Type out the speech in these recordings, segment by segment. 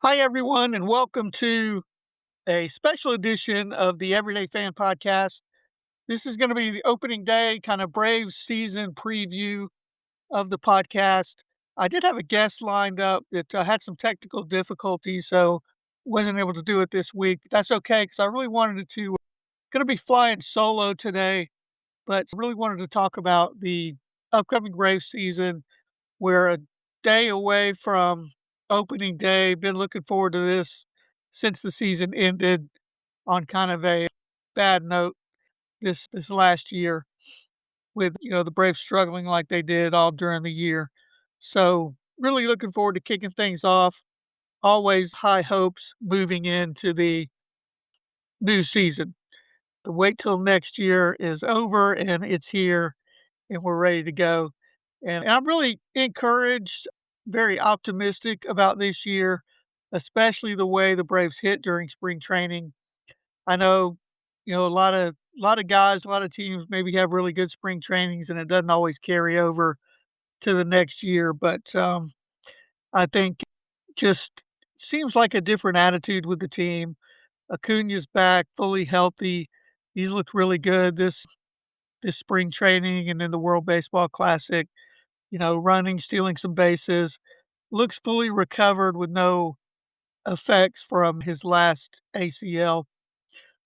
Hi, everyone, and welcome to a special edition of the Everyday Fan Podcast. This is going to be the opening day, kind of Braves season preview of the podcast. I did have a guest lined up that had some technical difficulties, so wasn't able to do it this week. But that's okay because I really wanted to. Going to be flying solo today, but really wanted to talk about the upcoming Braves season. We're a day away from opening day. Been looking forward to this since the season ended on kind of a bad note this last year with the Braves struggling like they did all during the year. So really looking forward to kicking things off. Always high hopes moving into the new season. The wait till next year is over and it's here and we're ready to go. And I'm really encouraged, very optimistic about this year, especially the way the Braves hit during spring training. I know, a lot of guys, a lot of teams maybe have really good spring trainings and it doesn't always carry over to the next year, but I think just seems like a different attitude with the team. Acuna's back, fully healthy. He's looked really good this spring training and in the World Baseball Classic. Running, stealing some bases, looks fully recovered with no effects from his last ACL.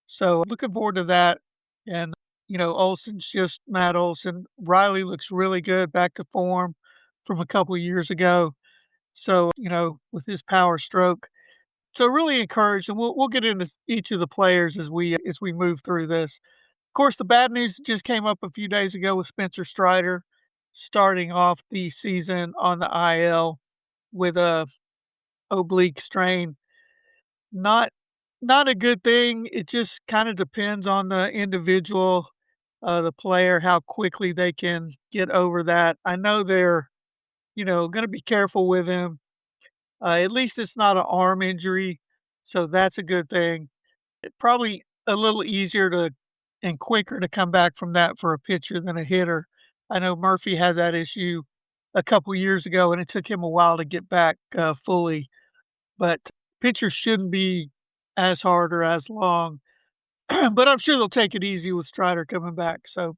So looking forward to that. And, Olson's just Matt Olson. Riley looks really good, back to form from a couple years ago. So, with his power stroke. So really encouraged, and we'll get into each of the players as we move through this. Of course, the bad news just came up a few days ago with Spencer Strider starting off the season on the IL with a oblique strain. Not not a good thing. It just kind of depends on the individual, the player, how quickly they can get over that. I know they're, going to be careful with him. At least it's not an arm injury, so that's a good thing. Probably a little easier to and quicker to come back from that for a pitcher than a hitter. I know Murphy had that issue a couple years ago, and it took him a while to get back fully. But pitchers shouldn't be as hard or as long. But I'm sure they'll take it easy with Strider coming back. So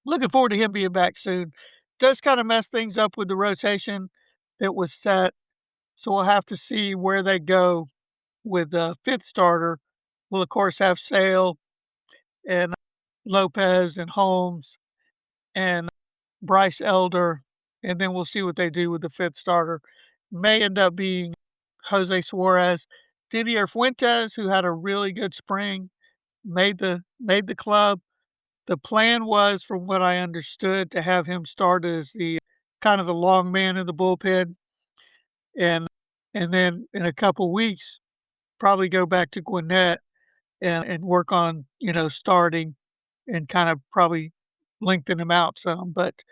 looking forward to him being back soon. Does kind of mess things up with the rotation that was set. So we'll have to see where they go with the fifth starter. We'll, of course, have Sale and Lopez and Holmes and Bryce Elder, and then we'll see what they do with the fifth starter. May end up being Jose Suarez. Didier Fuentes, who had a really good spring, made the club. The plan was, from what I understood, to have him start as the kind of the long man in the bullpen, and then in a couple weeks probably go back to Gwinnett and work on starting and kind of probably lengthen him out some. But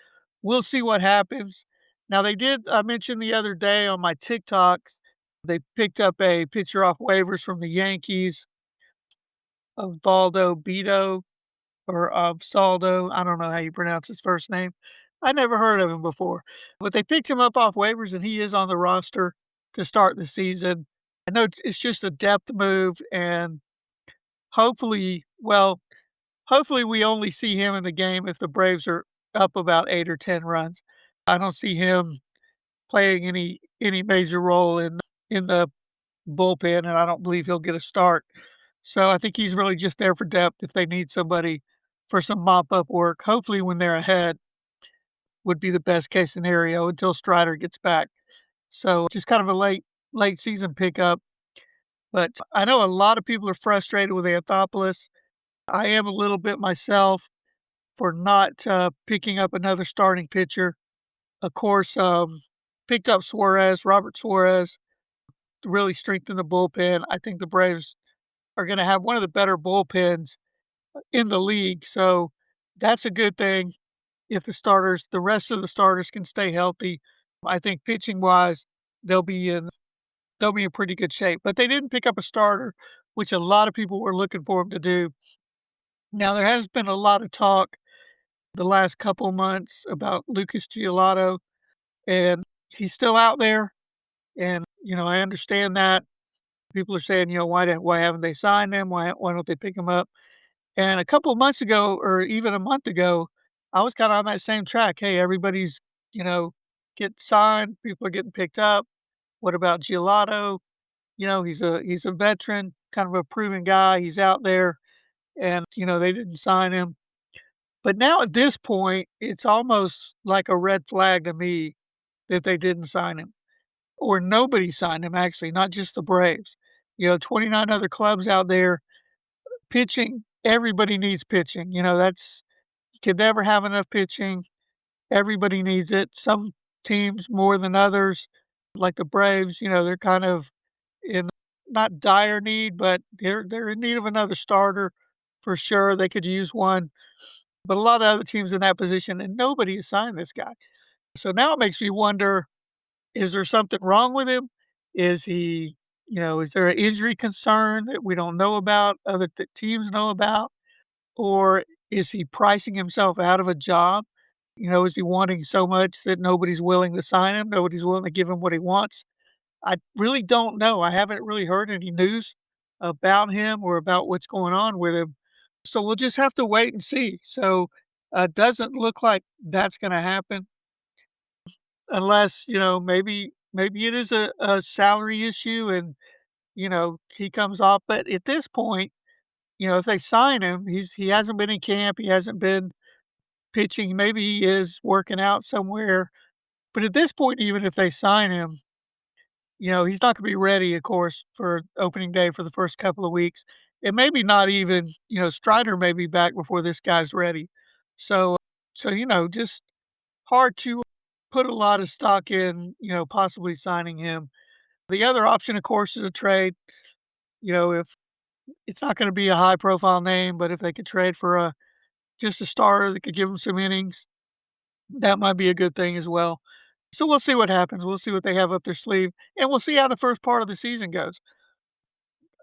we'll see what happens. Now I mentioned the other day on my TikToks, they picked up a pitcher off waivers from the Yankees, of Valdo Beto or of Saldo. I don't know how you pronounce his first name. I never heard of him before, but they picked him up off waivers and he is on the roster to start the season. I know it's just a depth move, and hopefully, well, hopefully we only see him in the game if the Braves are up about 8 or 10 runs. I don't see him playing any major role in the bullpen, and I don't believe he'll get a start. So I think he's really just there for depth if they need somebody for some mop-up work. Hopefully when they're ahead would be the best case scenario until Strider gets back. So just kind of a late season pickup. But I know a lot of people are frustrated with Anthopoulos. I am a little bit myself for not picking up another starting pitcher. Of course, picked up Robert Suarez, to really strengthen the bullpen. I think the Braves are going to have one of the better bullpens in the league. So that's a good thing if the rest of the starters can stay healthy. I think pitching wise, they'll be in pretty good shape. But they didn't pick up a starter, which a lot of people were looking for them to do. Now there has been a lot of talk the last couple months about Lucas Giolito, and he's still out there. And I understand that. People are saying, why haven't they signed him? Why don't they pick him up? And a couple of months ago, or even a month ago, I was kind of on that same track. Hey, everybody's, getting signed. People are getting picked up. What about Giolito? He's a veteran, kind of a proven guy. He's out there, and they didn't sign him. But now at this point, it's almost like a red flag to me that they didn't sign him, or nobody signed him. Actually, not just the Braves. 29 other clubs out there pitching. Everybody needs pitching. That's you can never have enough pitching. Everybody needs it. Some teams more than others, like the Braves. They're kind of in not dire need, but they're in need of another starter for sure. They could use one, but a lot of other teams in that position, and nobody has signed this guy. So now it makes me wonder: is there something wrong with him? Is he, is there an injury concern that we don't know about, other teams know about, or is he pricing himself out of a job? Is he wanting so much that nobody's willing to sign him? Nobody's willing to give him what he wants? I really don't know. I haven't really heard any news about him or about what's going on with him. So we'll just have to wait and see. So it doesn't look like that's going to happen unless, maybe it is a salary issue and, he comes off. But at this point, if they sign him, he hasn't been in camp. He hasn't been pitching. Maybe he is working out somewhere. But at this point, even if they sign him, he's not gonna be ready, of course, for opening day for the first couple of weeks. And maybe not even, Strider may be back before this guy's ready. So just hard to put a lot of stock in, possibly signing him. The other option, of course, is a trade. If it's not gonna be a high profile name, but if they could trade for just a starter that could give them some innings, that might be a good thing as well. So we'll see what happens. We'll see what they have up their sleeve, and we'll see how the first part of the season goes.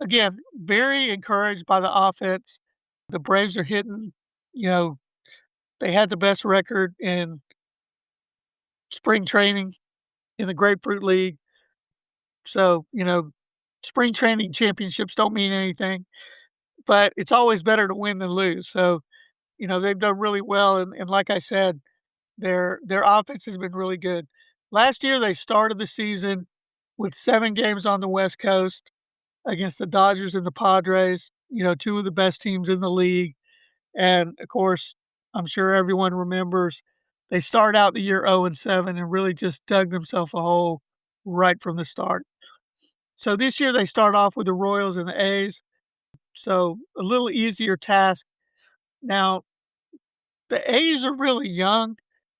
Again, very encouraged by the offense. The Braves are hitting, you know, they had the best record in spring training in the Grapefruit League. So, spring training championships don't mean anything, but it's always better to win than lose. So, they've done really well. And like I said, their offense has been really good. Last year, they started the season with 7 games on the West Coast against the Dodgers and the Padres, two of the best teams in the league. And of course, I'm sure everyone remembers they started out the year 0-7 and really just dug themselves a hole right from the start. So this year they start off with the Royals and the A's. So a little easier task. Now, the A's are really young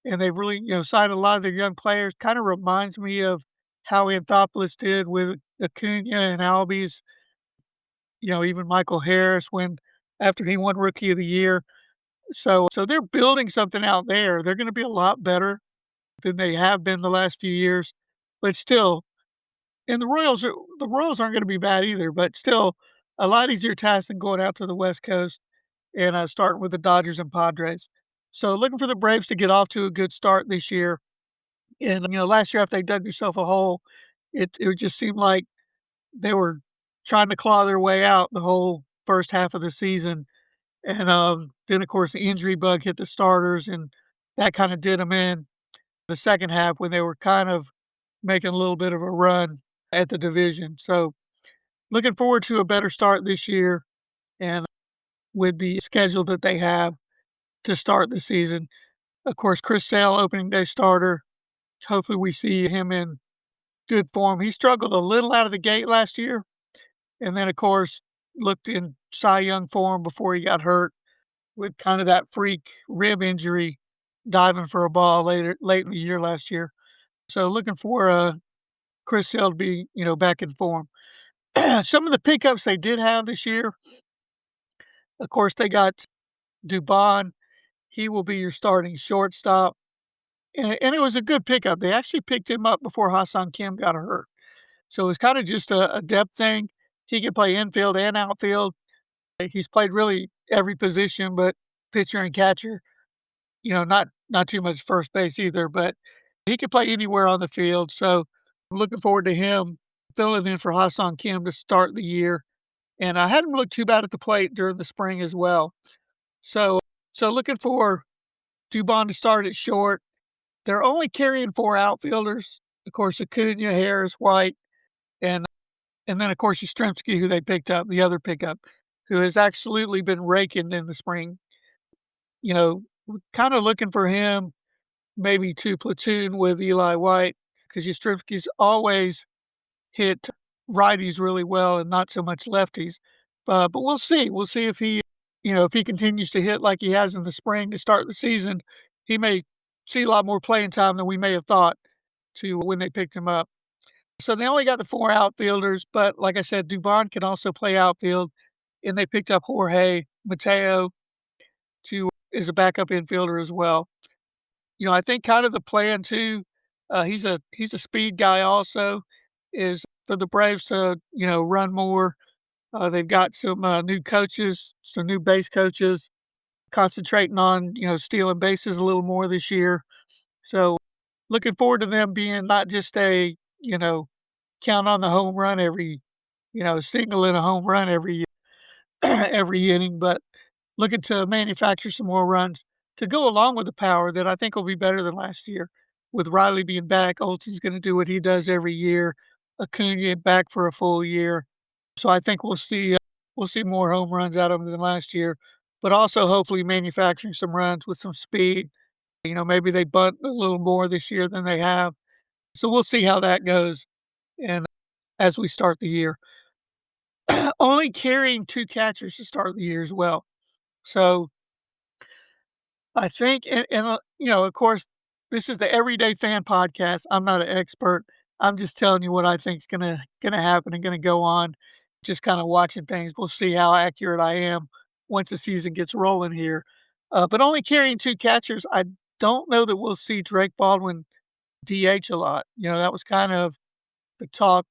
and they've really, signed a lot of their young players. Kind of reminds me of how Anthopoulos did with Acuna and Albies, even Michael Harris when after he won Rookie of the Year. So they're building something out there. They're gonna be a lot better than they have been the last few years, but still and the Royals aren't gonna be bad either, but still a lot easier task than going out to the West Coast and, starting with the Dodgers and Padres. So looking for the Braves to get off to a good start this year. And, last year after they dug themselves a hole, it just seemed like they were trying to claw their way out the whole first half of the season. And, then, of course, the injury bug hit the starters, and that kinda did them in the second half when they were kind of making a little bit of a run at the division. So, looking forward to a better start this year and with the schedule that they have to start the season. Of course, Chris Sale, opening day starter. Hopefully, we see him in good form. He struggled a little out of the gate last year, and then, of course, looked in Cy Young form before he got hurt with kind of that freak rib injury diving for a ball late in the year last year. So looking for Chris Sale to be, back in form. Some of the pickups they did have this year, of course, they got Dubon. He will be your starting shortstop. And it was a good pickup. They actually picked him up before Ha-Seong Kim got hurt. So it was kind of just a depth thing. He can play infield and outfield. He's played really every position but pitcher and catcher. Not too much first base either, but he can play anywhere on the field. So I'm looking forward to him filling in for Ha-Seong Kim to start the year, and I had him look too bad at the plate during the spring as well. So looking for Dubon to start at short. They're only carrying 4 outfielders. Of course, Acuna, Harris, White, and then, of course, Yastrzemski, who they picked up, the other pickup, who has absolutely been raking in the spring. You know, kind of looking for him maybe to platoon with Eli White because Yastrzemski's always hit righties really well and not so much lefties. But we'll see. We'll see if he, if he continues to hit like he has in the spring to start the season, he may see a lot more playing time than we may have thought to when they picked him up. So they only got the 4 outfielders, but like I said, Dubon can also play outfield, and they picked up Jorge Mateo as a backup infielder as well. I think kind of the plan too, he's a speed guy also, is for the Braves to, run more. They've got some new coaches, some new base coaches concentrating on, stealing bases a little more this year. So looking forward to them being not just a, count on the home run every, single in a home run every every inning, but looking to manufacture some more runs to go along with the power that I think will be better than last year. With Riley being back, Olson's going to do what he does every year. Acuna back for a full year, so I think we'll see more home runs out of him than last year. But also hopefully manufacturing some runs with some speed. Maybe they bunt a little more this year than they have. So we'll see how that goes. And as we start the year, only carrying 2 catchers to start the year as well. So I think, of course, this is the Everyday Fan podcast. I'm not an expert. I'm just telling you what I think is gonna happen and gonna go on. Just kind of watching things. We'll see how accurate I am once the season gets rolling here. But only carrying 2 catchers, I don't know that we'll see Drake Baldwin DH a lot. That was kind of the talk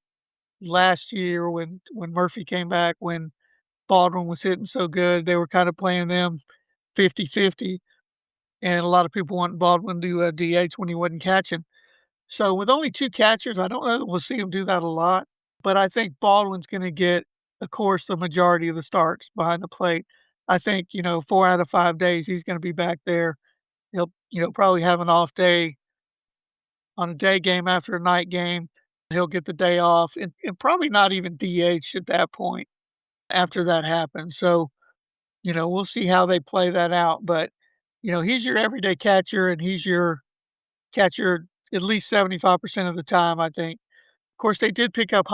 last year when Murphy came back, when Baldwin was hitting so good. They were kind of playing them 50-50. And a lot of people want Baldwin to DH when he wasn't catching. So with only 2 catchers, I don't know that we'll see him do that a lot. But I think Baldwin's going to get, of course, the majority of the starts behind the plate. I think, 4 out of 5 days he's going to be back there. He'll, probably have an off day on a day game after a night game. He'll get the day off and probably not even DH at that point after that happens. So, we'll see how they play that out. But he's your everyday catcher, and he's your catcher at least 75% of the time, I think. Of course, they did pick up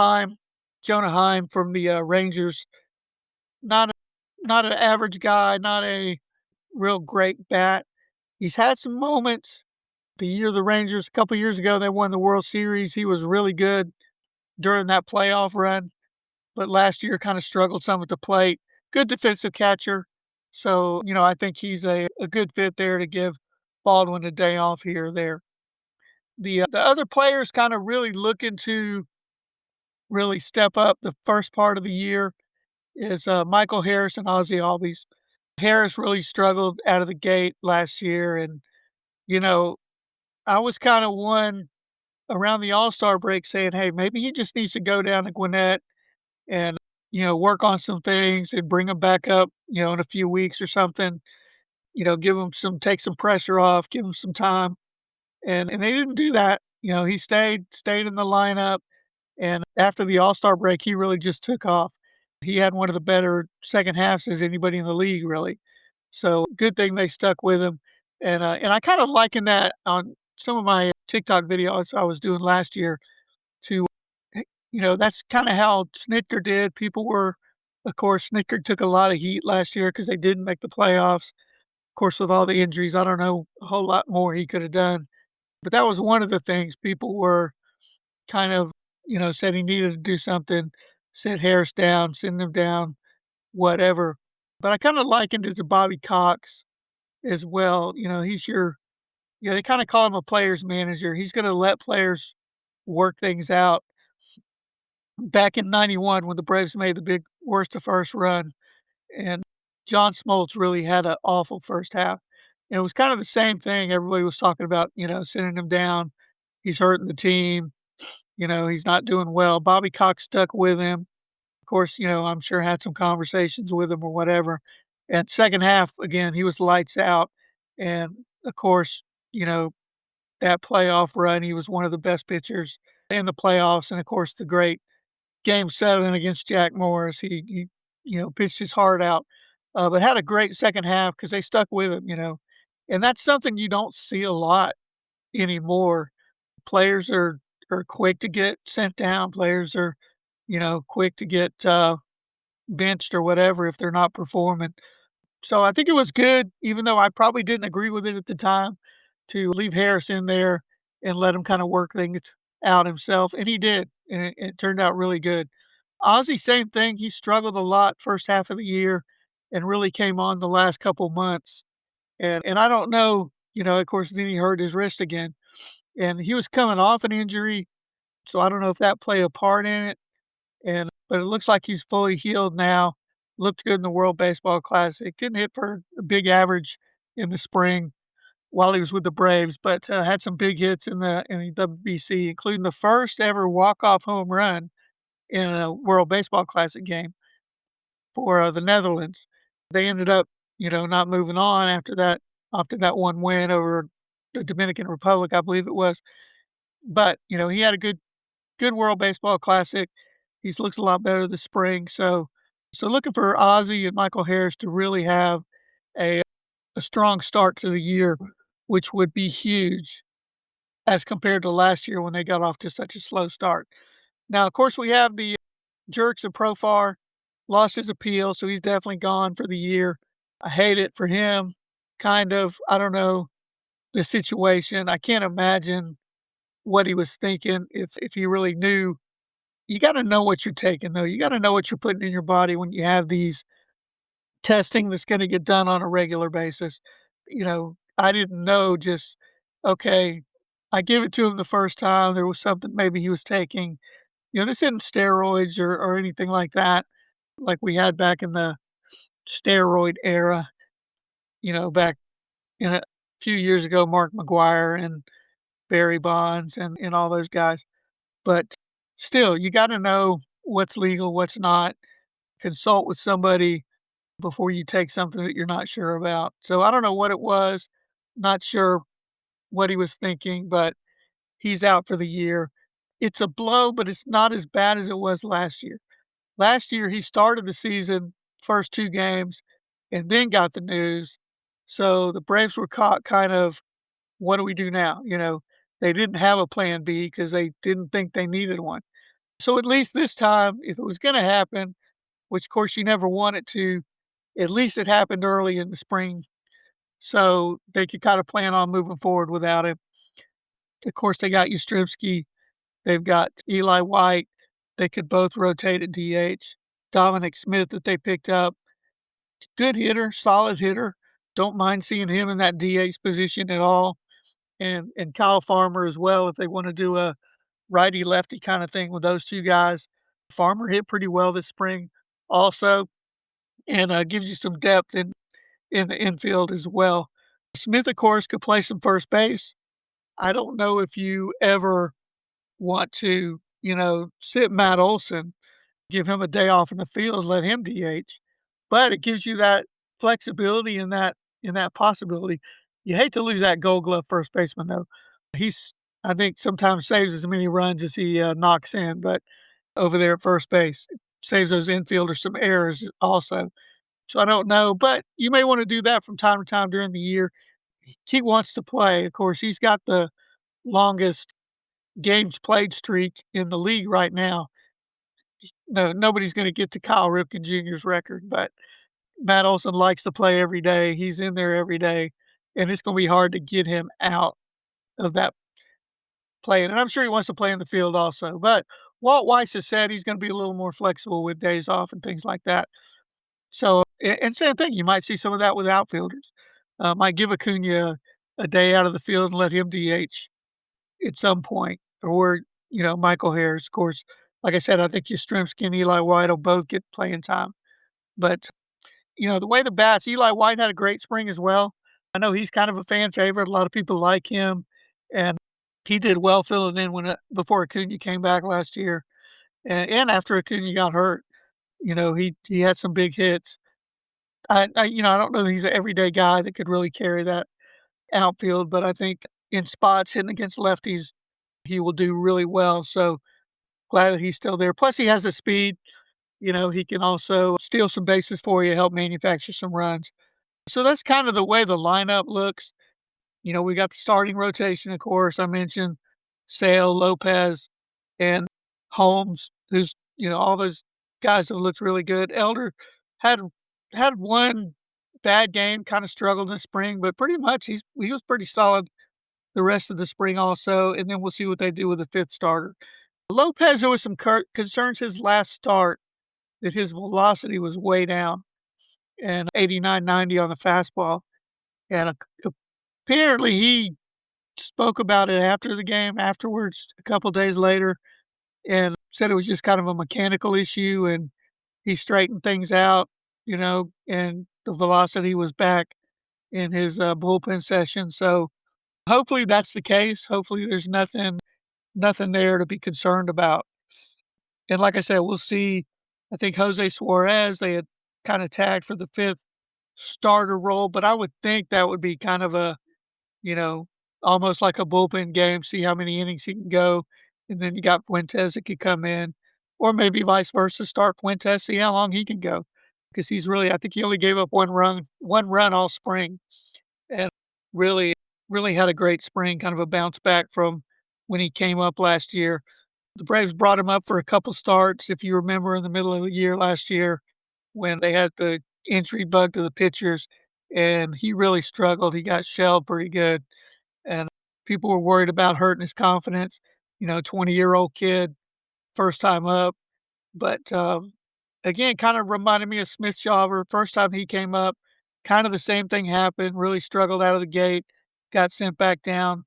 Jonah Heim from the Rangers. Not an average guy, not a real great bat. He's had some moments. The year the Rangers, a couple years ago, they won the World Series. He was really good during that playoff run, but last year kind of struggled some at the plate. Good defensive catcher. So, I think he's a good fit there to give Baldwin a day off here or there. The other players kind of really looking to really step up the first part of the year is Michael Harris and Ozzie Albies. Harris really struggled out of the gate last year, and, I was kind of one around the All-Star break saying, hey, maybe he just needs to go down to Gwinnett and, work on some things and bring him back up, in a few weeks or something, take some pressure off, give him some time. And they didn't do that. He stayed in the lineup. And after the All-Star break, he really just took off. He had one of the better second halves as anybody in the league, really. So good thing they stuck with him. And I kind of liken that on some of my TikTok videos I was doing last year to, that's kind of how Snitker did. Of course, Snitker took a lot of heat last year because they didn't make the playoffs. Of course, with all the injuries, I don't know a whole lot more he could have done. But that was one of the things people were kind of, said he needed to do something, sit Harris down, send him down, whatever. But I kind of likened it to Bobby Cox as well. They kind of call him a player's manager. He's going to let players work things out. Back in 91, when the Braves made the big worst to first run, and John Smoltz really had an awful first half. And it was kind of the same thing. Everybody was talking about, sending him down. He's hurting the team. he's not doing well. Bobby Cox stuck with him. Of course, I'm sure had some conversations with him or whatever. And second half, again, he was lights out. And of course, you know, that playoff run, he was one of the best pitchers in the playoffs. And of course, the great Game 7 against Jack Morris. He pitched his heart out, but had a great second half because they stuck with him. And that's something you don't see a lot anymore. Players are quick to get sent down. Players are, quick to get benched or whatever if they're not performing. So I think it was good, even though I probably didn't agree with it at the time, to leave Harris in there and let him kind of work things out himself. And he did, and it turned out really good. Ozzie, same thing. He struggled a lot first half of the year and really came on the last couple months. And I don't know, of course, then he hurt his wrist again. And he was coming off an injury, so I don't know if that played a part in it. But it looks like he's fully healed now. Looked good in the World Baseball Classic. Didn't hit for a big average in the spring while he was with the Braves, but had some big hits in the WBC, including the first ever walk-off home run in a World Baseball Classic game for the Netherlands. They ended up, not moving on after that one win over the Dominican Republic, I believe it was. But, he had a good World Baseball Classic. He's looked a lot better this spring. So looking for Ozzie and Michael Harris to really have a strong start to the year, which would be huge as compared to last year when they got off to such a slow start. Now, of course, we have the Jerks of Profar, lost his appeal, so he's definitely gone for the year. I hate it for him, kind of. I don't know the situation. I can't imagine what he was thinking if he really knew. You got to know what you're taking, though. You got to know what you're putting in your body when you have these testing that's going to get done on a regular basis. I didn't know just, okay, I give it to him the first time. There was something maybe he was taking. This isn't steroids or anything like that, like we had back in the steroid era, back in a few years ago, Mark McGwire and Barry Bonds and all those guys. But still, you got to know what's legal, what's not. Consult with somebody before you take something that you're not sure about. So I don't know what it was. Not sure what he was thinking, but he's out for the year. It's a blow, but it's not as bad as it was last year. Last year, he started the season, first 2 games, and then got the news. So the Braves were caught kind of, what do we do now? They didn't have a plan B because they didn't think they needed one. So at least this time, if it was going to happen, which of course you never want it to, at least it happened early in the spring. So they could kind of plan on moving forward without him. Of course, they got Yastrzemski. They've got Eli White. They could both rotate at DH. Dominic Smith that they picked up. Good hitter, solid hitter. Don't mind seeing him in that DH position at all. And Kyle Farmer as well, if they want to do a righty-lefty kind of thing with those 2 guys. Farmer hit pretty well this spring also, and gives you some depth in the infield as well. Smith, of course, could play some first base. I don't know if you ever want to, sit Matt Olson, give him a day off in the field, let him DH, but it gives you that flexibility in that possibility. You hate to lose that Gold Glove first baseman, though. I think sometimes saves as many runs as he knocks in, but over there at first base, saves those infielders some errors also. So I don't know, but you may want to do that from time to time during the year. He wants to play. Of course, he's got the longest games played streak in the league right now. No, nobody's going to get to Kyle Ripken Jr.'s record, but Matt Olson likes to play every day. He's in there every day, and it's going to be hard to get him out of that playing. And I'm sure he wants to play in the field also. But Walt Weiss has said he's going to be a little more flexible with days off and things like that. So, and same thing, you might see some of that with outfielders. Might give Acuna a day out of the field and let him DH at some point, or Michael Harris. Of course, like I said, I think Yastrzemski and Eli White will both get playing time. But the way the bats, Eli White had a great spring as well. I know he's kind of a fan favorite. A lot of people like him, and He did well filling in before Acuna came back last year, and after Acuna got hurt. He had some big hits. I don't know that he's an everyday guy that could really carry that outfield, but I think in spots hitting against lefties, he will do really well. So glad that he's still there. Plus, he has the speed. He can also steal some bases for you, help manufacture some runs. So that's kind of the way the lineup looks. We got the starting rotation, of course. I mentioned Sale, Lopez, and Holmes, who's, all those guys have looked really good. Elder had had one bad game, kind of struggled in the spring, but pretty much he was pretty solid the rest of the spring also, and then we'll see what they do with the fifth starter. Lopez, there was some concerns his last start that his velocity was way down and 89, 90 on the fastball. And apparently he spoke about it after the game, afterwards, a couple days later, and said it was just kind of a mechanical issue, and he straightened things out, and the velocity was back in his bullpen session. So hopefully that's the case. Hopefully there's nothing there to be concerned about. And like I said, we'll see. I think Jose Suarez, they had kind of tagged for the fifth starter role, but I would think that would be kind of you know, almost like a bullpen game, see how many innings he can go. And then you got Fuentes that could come in, or maybe vice versa, start Fuentes, see how long he can go. Because I think he only gave up one run all spring, and really, really had a great spring, kind of a bounce back from when he came up last year. The Braves brought him up for a couple starts, if you remember, in the middle of the year last year when they had the injury bug to the pitchers, and he really struggled. He got shelled pretty good, and people were worried about hurting his confidence. 20-year-old kid, first time up. But again, kind of reminded me of Smith Shawver. First time he came up, kind of the same thing happened. Really struggled out of the gate, got sent back down.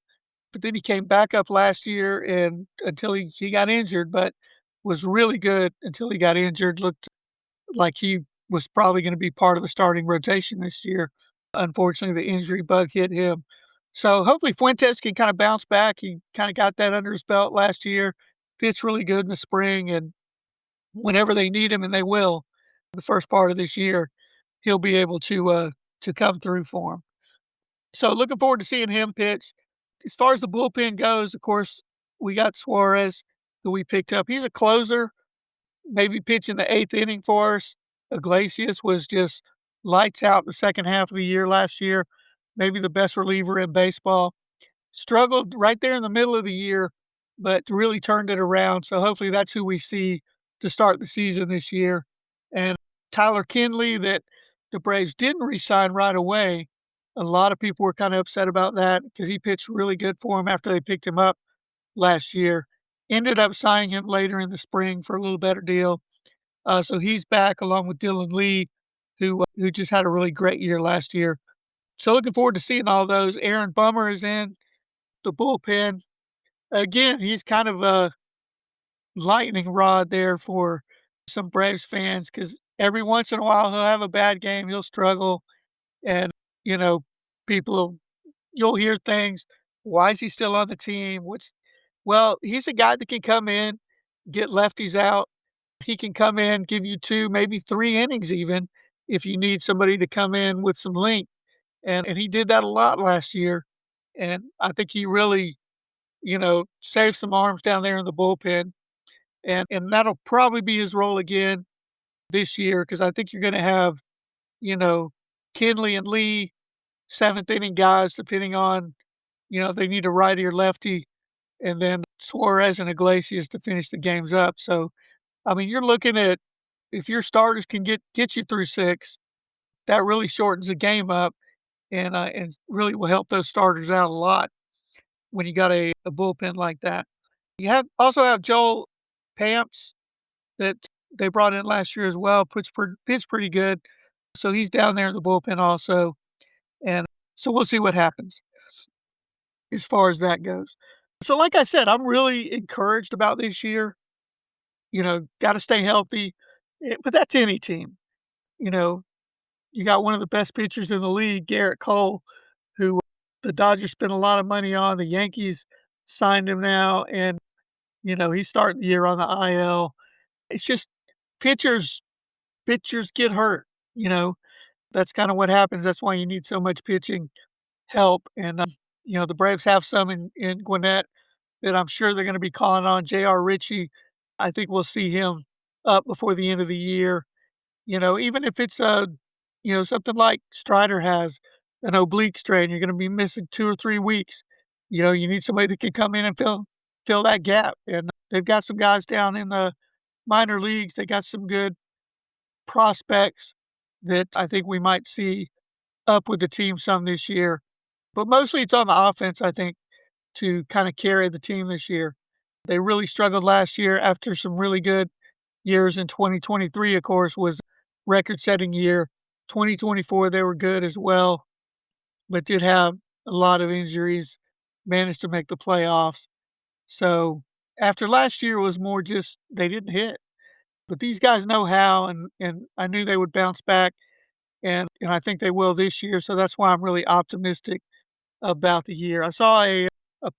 But then he came back up last year and until he got injured, but was really good until he got injured. Looked like he was probably going to be part of the starting rotation this year. Unfortunately, the injury bug hit him. So hopefully Fuentes can kind of bounce back. He kind of got that under his belt last year, pitched really good in the spring, and whenever they need him, and they will, the first part of this year, he'll be able to come through for him. So looking forward to seeing him pitch. As far as the bullpen goes, of course, we got Suarez that we picked up. He's a closer, maybe pitching the eighth inning for us. Iglesias was just lights out in the second half of the year last year, maybe the best reliever in baseball. Struggled right there in the middle of the year, but really turned it around. So hopefully that's who we see to start the season this year. And Tyler Kinley, that the Braves didn't re-sign right away. A lot of people were kind of upset about that because he pitched really good for him after they picked him up last year. Ended up signing him later in the spring for a little better deal. So he's back along with Dylan Lee, who just had a really great year last year. So looking forward to seeing all those. Aaron Bummer is in the bullpen. Again, he's kind of a lightning rod there for some Braves fans because every once in a while he'll have a bad game, he'll struggle, and you know, people you'll hear things. Why is he still on the team? Well, he's a guy that can come in, get lefties out. He can come in, give you two, maybe three innings even, if you need somebody to come in with some length. And he did that a lot last year. And I think he really, saved some arms down there in the bullpen. And that'll probably be his role again this year because I think you're going to have, you know, Kinley and Lee, seventh inning guys, depending on, if they need a righty or lefty, and then Suarez and Iglesias to finish the games up. So, I mean, you're looking at if your starters can get you through six, that really shortens the game up and really will help those starters out a lot when you got a bullpen like that. You also have Joel Pamps that they brought in last year as well, pitched pretty good. So he's down there in the bullpen also. And so we'll see what happens as far as that goes. So like I said, I'm really encouraged about this year. Got to stay healthy. But that's any team. You know, you got one of the best pitchers in the league, Garrett Cole, who the Dodgers spent a lot of money on. The Yankees signed him now, and, he's starting the year on the IL. It's just pitchers pitchers get hurt, you know? That's kinda what happens. That's why you need so much pitching help, and, the Braves have some in Gwinnett that I'm sure they're gonna be calling on. J.R. Ritchie, I think we'll see him up before the end of the year. Even if it's something like Strider has, an oblique strain, you're gonna be missing 2 or 3 weeks. You need somebody that can come in and fill that gap, and they've got some guys down in the minor leagues. They got some good prospects that I think we might see up with the team some this year. But mostly it's on the offense, I think, to kinda carry the team this year. They really struggled last year after some really good years in 2023, of course, was record-setting year. 2024, they were good as well, but did have a lot of injuries, managed to make the playoffs. So, after last year was more just they didn't hit. But these guys know how, and I knew they would bounce back, and I think they will this year, so that's why I'm really optimistic about the year. I saw a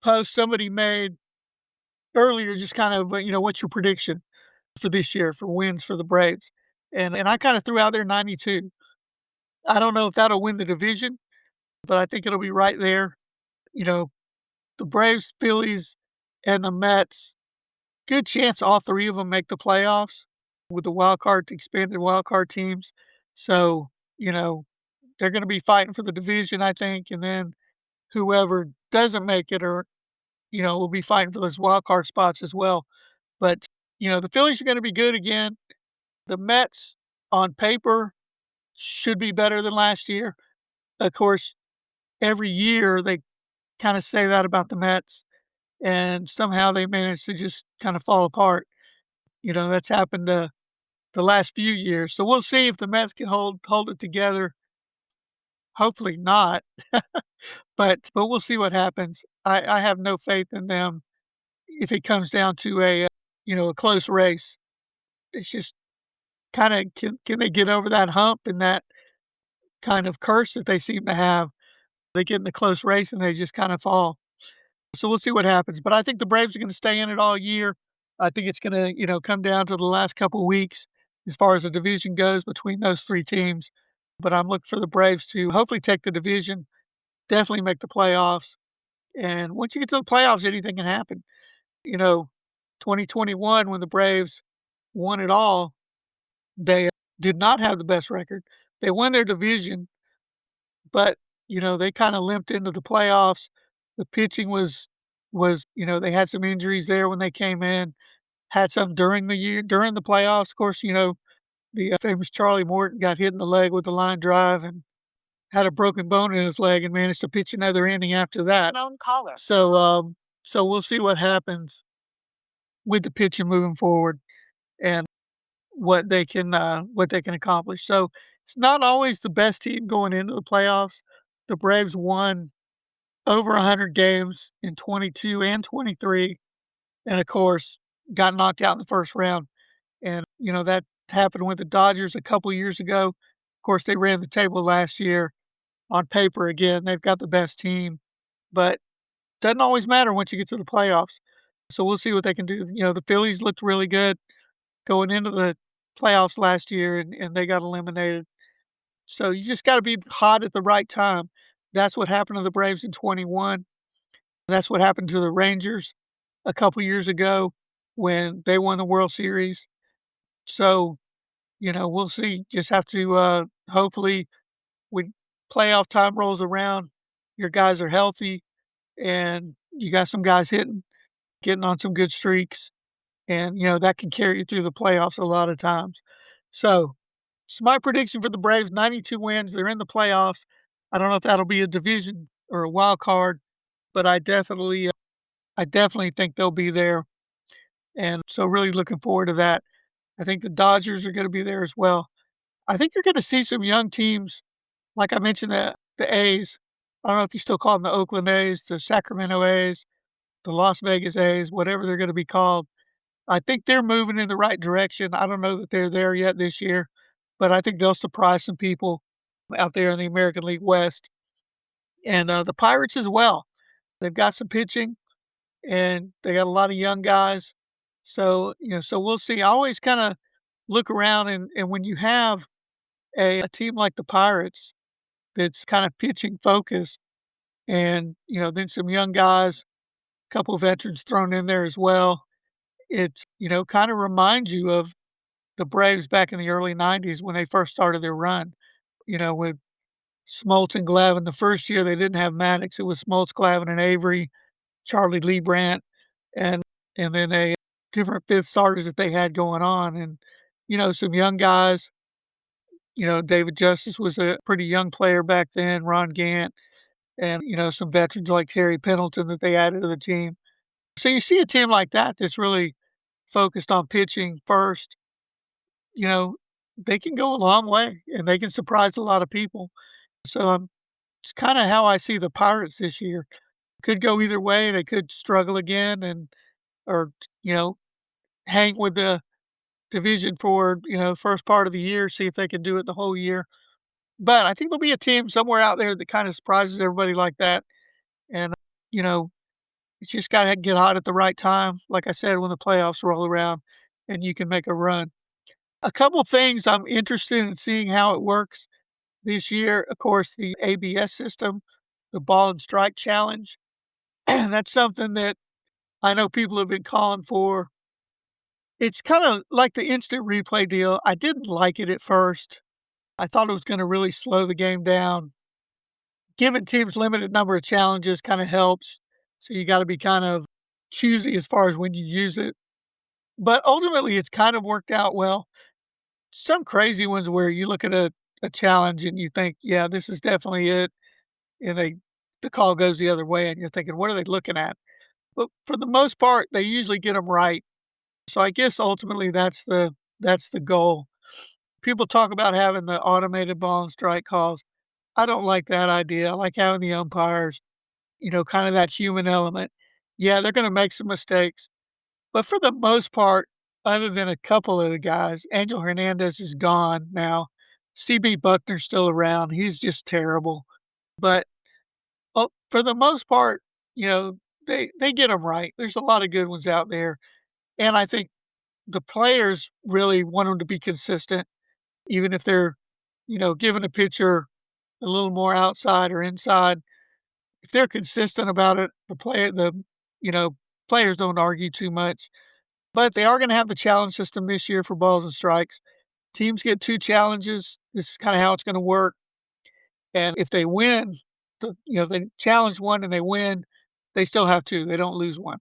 post somebody made earlier, just kind of, what's your prediction for this year for wins for the Braves? And I kinda threw out there 92. I don't know if that'll win the division, but I think it'll be right there. You know, the Braves, Phillies, and the Mets, good chance all 3 of them make the playoffs with the expanded wild card teams. So, you know, they're gonna be fighting for the division, I think, and then whoever doesn't make it or, will be fighting for those wild card spots as well. But, the Phillies are gonna be good again. The Mets, on paper, should be better than last year. Of course, every year they kinda say that about the Mets, and somehow they manage to just kinda fall apart. That's happened, the last few years. So we'll see if the Mets can hold it together. Hopefully not, but we'll see what happens. I have no faith in them if it comes down to a close race. It's just kinda can they get over that hump and that kind of curse that they seem to have? They get in a close race and they just kinda fall. So we'll see what happens, but I think the Braves are gonna stay in it all year. I think it's gonna, come down to the last couple weeks as far as the division goes between those 3 teams, but I'm looking for the Braves to hopefully take the division, definitely make the playoffs, and once you get to the playoffs, anything can happen. You know, 2021 when the Braves won it all, they did not have the best record. They won their division, but, they kinda limped into the playoffs. The pitching was they had some injuries there when they came in, had some during the year during the playoffs, of course, the, famous Charlie Morton got hit in the leg with a line drive and had a broken bone in his leg and managed to pitch another inning after that. Unknown caller. So we'll see what happens with the pitching moving forward and what they can accomplish. So it's not always the best team going into the playoffs. The Braves won over 100 games in 22 and 23, and of course, got knocked out in the first round. And, that happened with the Dodgers a couple years ago. Of course, they ran the table last year. On paper, again, they've got the best team, but doesn't always matter once you get to the playoffs. So we'll see what they can do. The Phillies looked really good going into the playoffs last year, and they got eliminated. So you just gotta be hot at the right time. That's what happened to the Braves in '21. That's what happened to the Rangers a couple years ago when they won the World Series. So, we'll see. Just have to, hopefully, when playoff time rolls around, your guys are healthy and you got some guys getting on some good streaks, and, that can carry you through the playoffs a lot of times. So my prediction for the Braves, 92 wins. They're in the playoffs. I don't know if that'll be a division or a wild card, but I definitely think they'll be there, and so really looking forward to that. I think the Dodgers are gonna be there as well. I think you're gonna see some young teams, like I mentioned, the A's. I don't know if you still call them the Oakland A's, the Sacramento A's, the Las Vegas A's, whatever they're gonna be called. I think they're moving in the right direction. I don't know that they're there yet this year, but I think they'll surprise some people out there in the American League West, and, the Pirates as well. They've got some pitching, and they got a lot of young guys. So, so we'll see. I always kind of look around, and when you have a team like the Pirates that's kind of pitching focused and, then some young guys, a couple of veterans thrown in there as well, it, kind of reminds you of the Braves back in the early 90s when they first started their run, with Smoltz and Glavine. The first year they didn't have Maddox. It was Smoltz, Glavine, and Avery, Charlie Lee Brandt, and then a different fifth starters that they had going on. And, some young guys, David Justice was a pretty young player back then, Ron Gant, and, some veterans like Terry Pendleton that they added to the team. So you see a team like that that's really focused on pitching first, they can go a long way and they can surprise a lot of people. So it's kind of how I see the Pirates this year. Could go either way. They could struggle again or, hang with the division for, first part of the year, see if they can do it the whole year. But I think there'll be a team somewhere out there that kind of surprises everybody like that. And, you know, it's just got to get hot at the right time. Like I said, when the playoffs roll around and you can make a run. A couple things I'm interested in seeing how it works this year. Of course, the ABS system, the ball and strike challenge. That's something that I know people have been calling for. It's kind of like the instant replay deal. I didn't like it at first. I thought it was going to really slow the game down. Giving teams limited number of challenges kind of helps. So you got to be kind of choosy as far as when you use it. But ultimately, it's kind of worked out well. Some crazy ones where you look at a challenge and you think, yeah, this is definitely it. And the call goes the other way and you're thinking, what are they looking at? But for the most part, they usually get them right. So I guess ultimately that's the goal. People talk about having the automated ball and strike calls. I don't like that idea. I like having the umpires, kind of that human element. Yeah, they're going to make some mistakes. But for the most part, other than a couple of the guys, Angel Hernandez is gone now. CB Buckner's still around. He's just terrible. But for the most part, they get them right. There's a lot of good ones out there. And I think the players really want them to be consistent, even if they're, giving a pitcher a little more outside or inside. If they're consistent about it, players don't argue too much. But they are going to have the challenge system this year for balls and strikes. Teams get 2 challenges. This is kind of how it's going to work. And if they win, if they challenge one and they win, they still have 2. They don't lose one.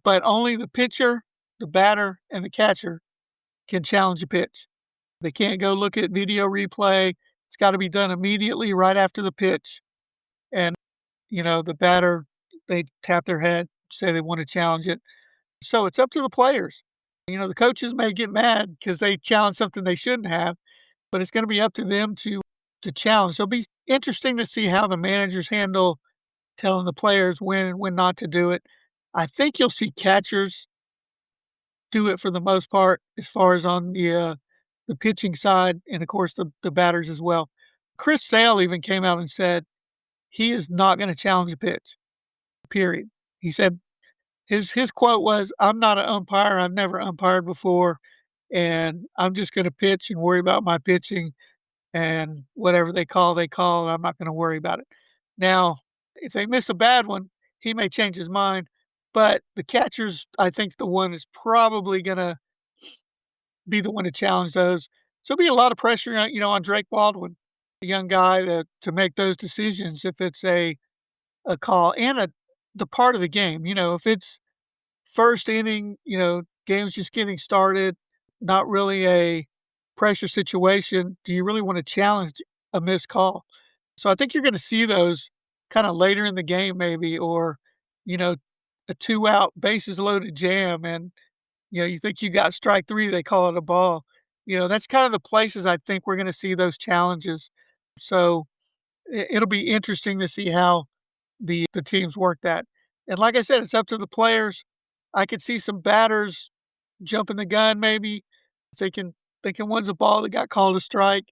But only the pitcher, the batter, and the catcher can challenge a pitch. They can't go look at video replay. It's got to be done immediately right after the pitch. And, the batter, they tap their head, say they want to challenge it. So it's up to the players. The coaches may get mad because they challenge something they shouldn't have, but it's going to be up to them to challenge. So it'll be interesting to see how the managers handle telling the players when and when not to do it. I think you'll see catchers do it for the most part as far as on the pitching side and, of course, the batters as well. Chris Sale even came out and said he is not going to challenge a pitch, period. He said his quote was, "I'm not an umpire. I've never umpired before, and I'm just going to pitch and worry about my pitching, and whatever they call, they call, and I'm not going to worry about it." Now, if they miss a bad one, he may change his mind, but the catcher's, I think, the one that's probably going to be the one to challenge those. So it'll be a lot of pressure, on Drake Baldwin, a young guy to make those decisions if it's a call and the part of the game. If it's first inning, game's just getting started, not really a pressure situation, do you really want to challenge a missed call? So I think you're going to see those kind of later in the game maybe, or, a 2-out bases loaded jam and, you think you got strike 3, they call it a ball. That's kind of the places I think we're going to see those challenges. So it'll be interesting to see how the teams work that. And like I said, it's up to the players. I could see some batters jumping the gun maybe, thinking one's a ball that got called a strike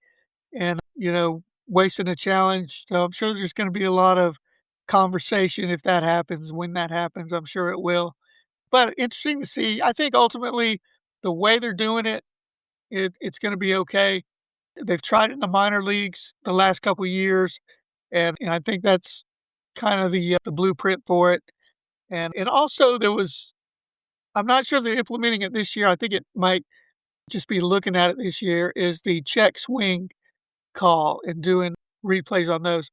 and, wasting a challenge. So I'm sure there's going to be a lot of conversation if that happens. When that happens, I'm sure it will. But interesting to see. I think ultimately the way they're doing it, it's going to be okay. They've tried it in the minor leagues the last couple of years, and I think that's kind of the blueprint for it. And also there was, I'm not sure if they're implementing it this year. I think it might just be looking at it this year, is the check swing call and doing replays on those.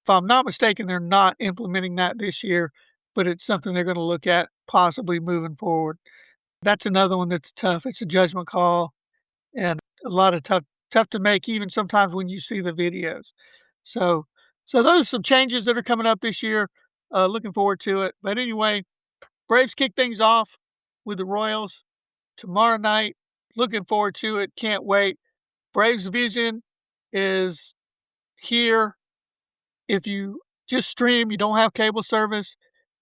If I'm not mistaken, they're not implementing that this year, but it's something they're going to look at possibly moving forward. That's another one that's tough. It's a judgment call and a lot of tough to make even sometimes when you see the videos. So those are some changes that are coming up this year. Looking forward to it. But anyway, Braves kick things off with the Royals tomorrow night. Looking forward to it. Can't wait. Braves Vision is here. If you just stream, you don't have cable service,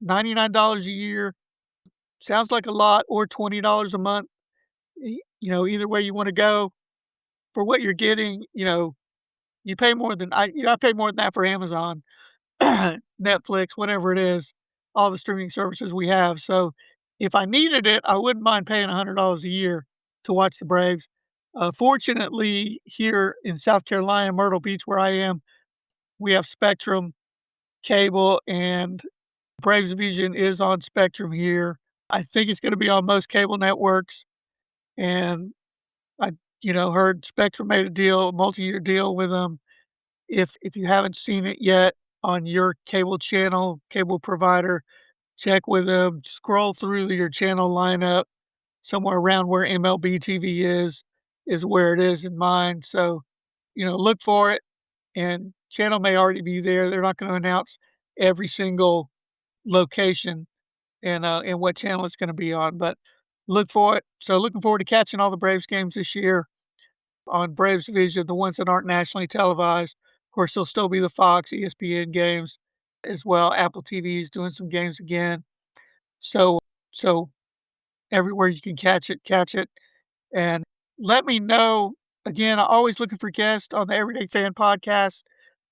$99 a year. Sounds like a lot, or $20 a month. Either way you want to go. For what you're getting, you pay more than I pay more than that for Amazon, Netflix, whatever it is, all the streaming services we have. So if I needed it, I wouldn't mind paying $100 a year to watch the Braves. Fortunately, here in South Carolina, Myrtle Beach, where I am, we have Spectrum cable, and Braves Vision is on Spectrum here. I think it's going to be on most cable networks. And I, heard Spectrum made a multi-year deal with them. If you haven't seen it yet on your cable channel, cable provider, check with them. Scroll through your channel lineup. Somewhere around where MLB TV is where it is in mine. So, look for it. And channel may already be there. They're not going to announce every single location and what channel it's going to be on, but look for it. So looking forward to catching all the Braves games this year on Braves Vision, the ones that aren't nationally televised. Of course, there'll still be the Fox, ESPN games as well. Apple TV is doing some games again. So everywhere you can catch it. And let me know. Again, I'm always looking for guests on the Everyday Fan podcast.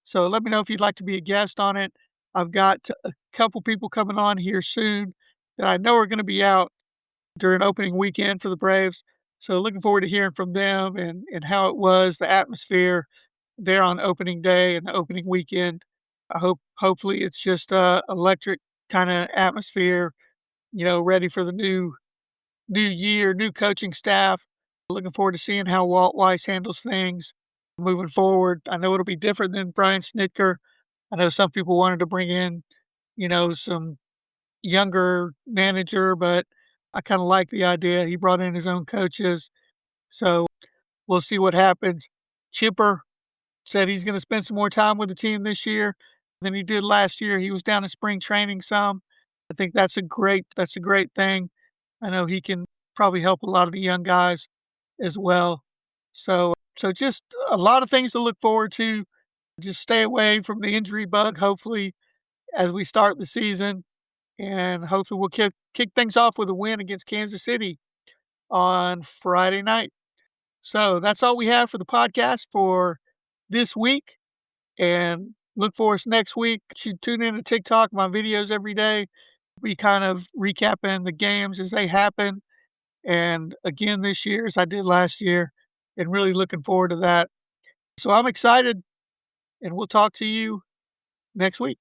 So let me know if you'd like to be a guest on it. I've got a couple people coming on here soon that I know are going to be out during opening weekend for the Braves. So looking forward to hearing from them and how it was, the atmosphere there on opening day and the opening weekend. Hopefully it's just a electric kind of atmosphere, ready for the new year, new coaching staff. Looking forward to seeing how Walt Weiss handles things moving forward. I know it'll be different than Brian Snitker. I know some people wanted to bring in, some younger manager, but I kind of like the idea. He brought in his own coaches. So we'll see what happens. Chipper said he's going to spend some more time with the team this year than he did last year. He was down in spring training some. I think that's a great thing. I know he can probably help a lot of the young guys as well. So just a lot of things to look forward to. Just stay away from the injury bug, hopefully, as we start the season. And hopefully we'll kick things off with a win against Kansas City on Friday night. So that's all we have for the podcast for this week. And look for us next week. You should tune in to TikTok, my videos every day. We kind of recapping the games as they happen. And again this year, as I did last year, and really looking forward to that. So I'm excited, and we'll talk to you next week.